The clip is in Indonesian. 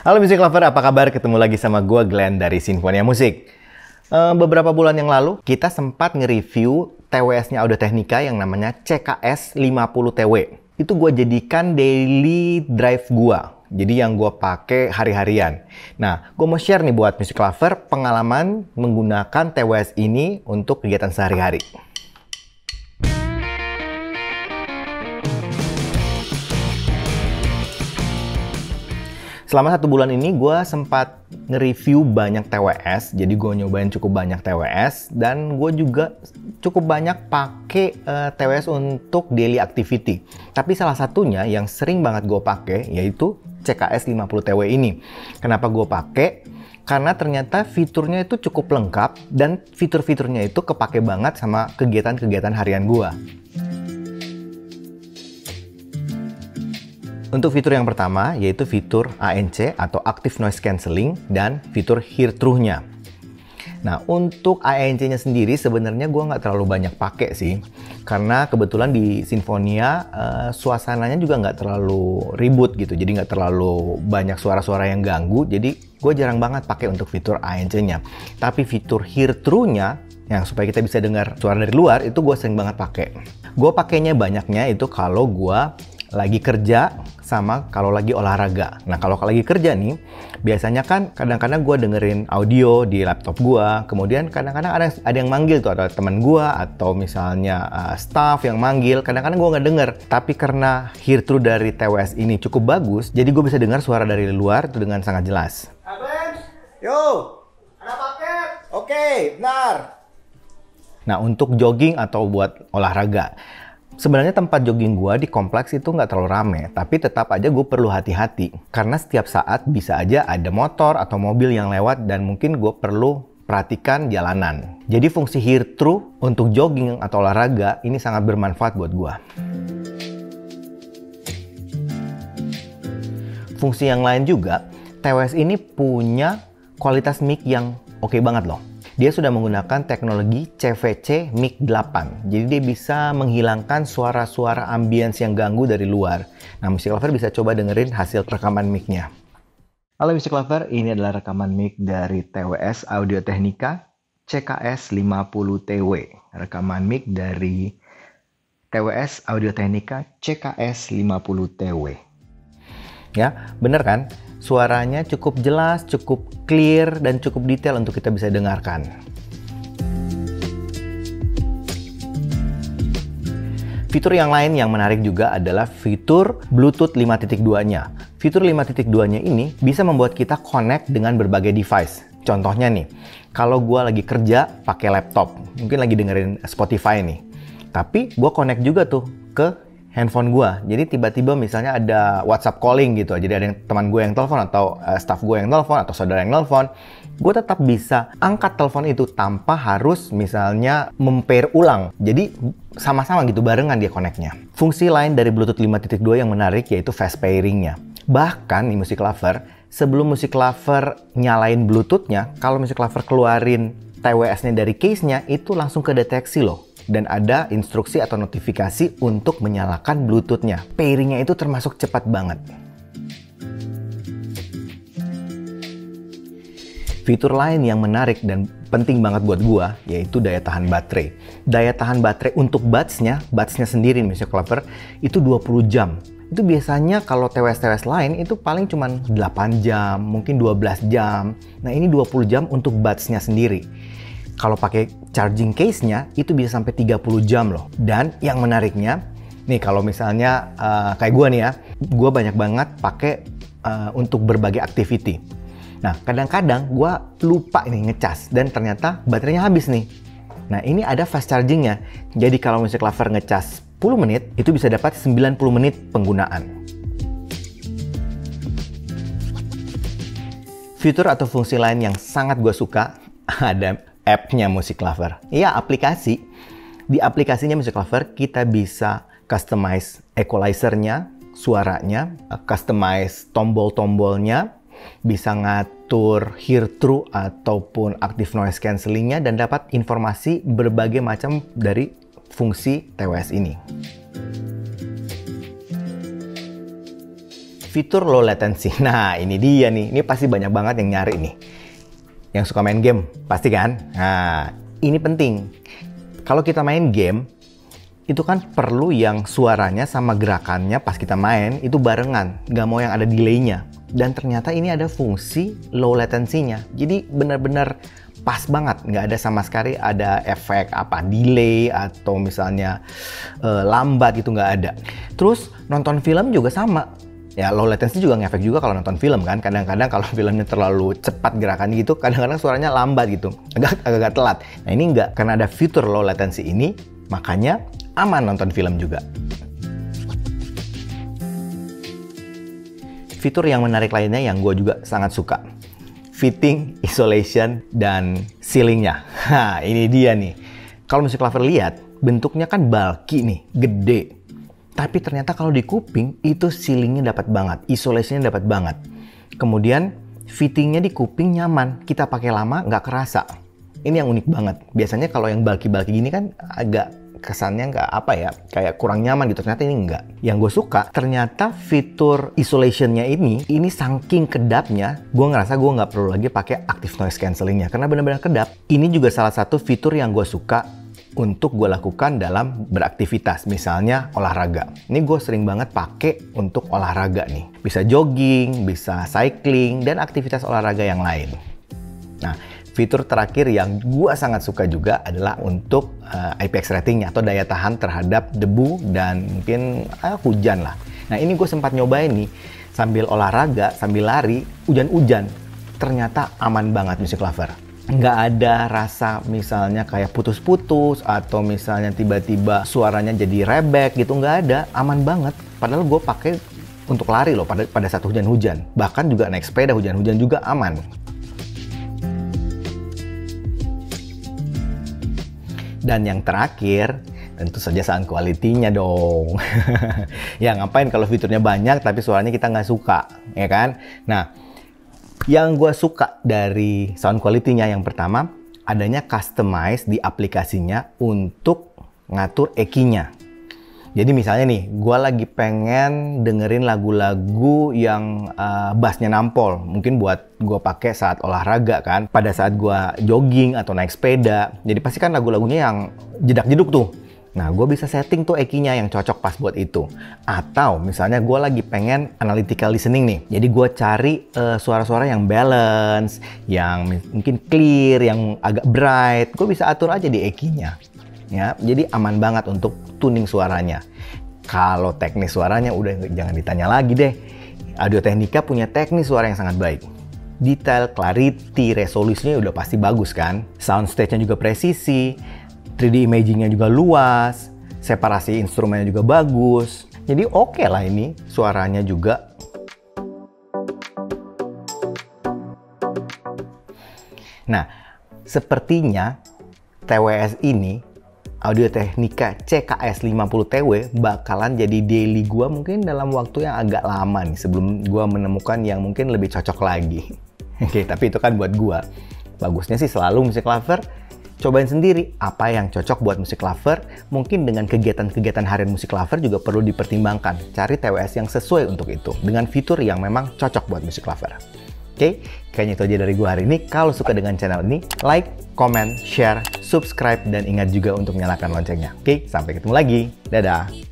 Halo Music Lover, apa kabar? Ketemu lagi sama gue Glenn dari Sinfonia Musik. Beberapa bulan yang lalu, kita sempat nge-review TWS-nya Audio Technica yang namanya CKS 50TW. Itu gue jadikan daily drive gue. Jadi yang gue pakai hari-harian. Nah, gue mau share nih buat Music Lover pengalaman menggunakan TWS ini untuk kegiatan sehari-hari. Selama 1 bulan ini gue sempat nge-review banyak TWS, jadi gue nyobain cukup banyak TWS dan gue juga cukup banyak pakai TWS untuk daily activity. Tapi salah satunya yang sering banget gue pakai yaitu CKS 50TW ini. Kenapa gue pakai? Karena ternyata fiturnya itu cukup lengkap dan fitur-fiturnya itu kepake banget sama kegiatan-kegiatan harian gue. Untuk fitur yang pertama, yaitu fitur ANC atau Active Noise Cancelling dan fitur Hear Through-nya. Nah, untuk ANC-nya sendiri sebenarnya gue nggak terlalu banyak pakai sih. Karena kebetulan di Sinfonia, suasananya juga nggak terlalu ribut gitu. Jadi nggak terlalu banyak suara-suara yang ganggu. Jadi gue jarang banget pakai untuk fitur ANC-nya. Tapi fitur Hear Through-nya, yang supaya kita bisa dengar suara dari luar, itu gue sering banget pakai. Gue pakainya banyaknya itu kalau gue lagi kerja sama kalau lagi olahraga. Nah, kalau lagi kerja nih, biasanya kan kadang-kadang gue dengerin audio di laptop gue, kemudian kadang-kadang ada yang manggil tuh, ada teman gue atau misalnya staff yang manggil, kadang-kadang gue nggak denger. Tapi karena hear through dari TWS ini cukup bagus, jadi gue bisa dengar suara dari luar itu dengan sangat jelas. Yo, ada paket? Oke, benar. Nah, untuk jogging atau buat olahraga, sebenarnya tempat jogging gue di kompleks itu nggak terlalu rame, tapi tetap aja gue perlu hati-hati. Karena setiap saat bisa aja ada motor atau mobil yang lewat dan mungkin gue perlu perhatikan jalanan. Jadi fungsi hear through untuk jogging atau olahraga ini sangat bermanfaat buat gue. Fungsi yang lain juga, TWS ini punya kualitas mic yang oke banget loh. Dia sudah menggunakan teknologi CVC Mic 8. Jadi dia bisa menghilangkan suara-suara ambience yang ganggu dari luar. Nah, Music Lover bisa coba dengerin hasil rekaman mic-nya. Halo Music Lover, ini adalah rekaman mic dari TWS Audio Technica CKS 50TW. Rekaman mic dari TWS Audio Technica CKS 50TW. Ya, bener kan? Suaranya cukup jelas, cukup clear, dan cukup detail untuk kita bisa dengarkan. Fitur yang lain yang menarik juga adalah fitur Bluetooth 5.2-nya. Fitur 5.2-nya ini bisa membuat kita connect dengan berbagai device. Contohnya nih, kalau gue lagi kerja pakai laptop, mungkin lagi dengerin Spotify nih. Tapi gue connect juga tuh ke handphone gue. Jadi tiba-tiba misalnya ada WhatsApp calling gitu. Jadi ada teman gue yang telepon atau staff gue yang telepon atau saudara yang telepon. Gue tetap bisa angkat telepon itu tanpa harus misalnya pair ulang. Jadi sama-sama gitu barengan dia connect-nya. Fungsi lain dari Bluetooth 5.2 yang menarik yaitu fast pairing-nya. Bahkan nih Music Lover, sebelum Music Lover nyalain Bluetooth-nya, kalau Music Lover keluarin TWS-nya dari case-nya, itu langsung kedeteksi loh. Dan ada instruksi atau notifikasi untuk menyalakan Bluetooth-nya. Pairing-nya itu termasuk cepat banget. Fitur lain yang menarik dan penting banget buat gua yaitu daya tahan baterai. Daya tahan baterai untuk buds-nya sendiri Music Lover itu 20 jam. Itu biasanya kalau TWS-TWS lain itu paling cuma 8 jam, mungkin 12 jam. Nah, ini 20 jam untuk buds-nya sendiri. Kalau pakai charging case-nya itu bisa sampai 30 jam loh. Dan yang menariknya, nih kalau misalnya kayak gue nih ya, gue banyak banget pakai untuk berbagai activity. Nah, kadang-kadang gue lupa ini ngecas dan ternyata baterainya habis nih. Nah, ini ada fast charging-nya. Jadi kalau Music Lover ngecas 10 menit, itu bisa dapat 90 menit penggunaan. Fitur atau fungsi lain yang sangat gue suka ada app-nya Music Lover. Iya, aplikasi. Di aplikasinya Music Lover kita bisa customize equalizer-nya, suaranya, customize tombol-tombolnya, bisa ngatur hear through ataupun active noise cancelling-nya dan dapat informasi berbagai macam dari fungsi TWS ini. fitur low latency. Nah, ini dia nih. Ini pasti banyak banget yang nyari nih. Yang suka main game, pasti kan? Nah, ini penting. Kalau kita main game, itu kan perlu yang suaranya sama gerakannya pas kita main itu barengan. Nggak mau yang ada delay-nya. Dan ternyata ini ada fungsi low latency-nya. Jadi benar-benar pas banget. Nggak ada sama sekali ada efek apa delay atau misalnya lambat gitu, nggak ada. Terus nonton film juga sama. Ya, low latency juga ngefek juga kalau nonton film kan. Kadang-kadang kalau filmnya terlalu cepat gerakannya gitu, kadang-kadang suaranya lambat gitu. Agak telat. Nah, ini enggak. Karena ada fitur low latency ini, makanya aman nonton film juga. Fitur yang menarik lainnya yang gue juga sangat suka. Fitting, isolation, dan ceilingnya. Nah, ini dia nih. Kalau Music Lover lihat, bentuknya kan bulky nih, gede. Tapi ternyata kalau di kuping itu ceilingnya dapat banget, isolationnya dapat banget. Kemudian fittingnya di kuping nyaman, kita pakai lama nggak kerasa. Ini yang unik banget. Biasanya kalau yang bulky-bulky gini kan agak kesannya nggak apa ya, kayak kurang nyaman gitu. Ternyata ini enggak. Yang gue suka, ternyata fitur isolationnya ini saking kedapnya, gue ngerasa gue nggak perlu lagi pakai active noise cancellingnya karena benar-benar kedap. Ini juga salah satu fitur yang gue suka untuk gue lakukan dalam beraktivitas, misalnya olahraga. Ini gue sering banget pakai untuk olahraga nih. Bisa jogging, bisa cycling, dan aktivitas olahraga yang lain. Nah, fitur terakhir yang gue sangat suka juga adalah untuk IPX ratingnya atau daya tahan terhadap debu dan mungkin hujan lah. Nah, ini gue sempat nyobain nih sambil olahraga, sambil lari, hujan-hujan. Ternyata aman banget Music Lover. Nggak ada rasa misalnya kayak putus-putus atau misalnya tiba-tiba suaranya jadi rebek gitu, nggak ada, aman banget. Padahal gue pakai untuk lari loh pada saat hujan-hujan. Bahkan juga naik sepeda hujan-hujan juga aman. Dan yang terakhir, tentu saja sound quality-nya dong. Ya ngapain kalau fiturnya banyak tapi suaranya kita nggak suka, ya kan? Nah, yang gue suka dari sound quality-nya yang pertama, adanya customize di aplikasinya untuk ngatur EQ-nya. Jadi misalnya nih, gue lagi pengen dengerin lagu-lagu yang bassnya nampol. Mungkin buat gue pakai saat olahraga kan, pada saat gue jogging atau naik sepeda. Jadi pasti kan lagu-lagunya yang jedak-jeduk tuh. Nah, gue bisa setting tuh EQ-nya yang cocok pas buat itu. Atau misalnya gue lagi pengen analytical listening nih. Jadi gue cari suara-suara yang balance, yang mungkin clear, yang agak bright. Gue bisa atur aja di EQ-nya. Ya, jadi aman banget untuk tuning suaranya. Kalau teknis suaranya udah jangan ditanya lagi deh. Audio Technica punya teknis suara yang sangat baik. Detail, clarity, resolusinya udah pasti bagus kan. Soundstage-nya juga presisi. 3D imaging-nya juga luas, separasi instrumennya juga bagus. Jadi oke lah ini suaranya juga. Nah, sepertinya TWS ini, Audio Technica CKS 50TW bakalan jadi daily gua mungkin dalam waktu yang agak lama nih sebelum gua menemukan yang mungkin lebih cocok lagi. Oke, tapi itu kan buat gua. Bagusnya sih selalu Music Lover cobain sendiri apa yang cocok buat Music Lover. Mungkin dengan kegiatan-kegiatan harian Music Lover juga perlu dipertimbangkan. Cari TWS yang sesuai untuk itu. Dengan fitur yang memang cocok buat Music Lover. Oke, kayaknya itu aja dari gue hari ini. Kalau suka dengan channel ini, like, comment, share, subscribe, dan ingat juga untuk nyalakan loncengnya. Oke, sampai ketemu lagi. Dadah!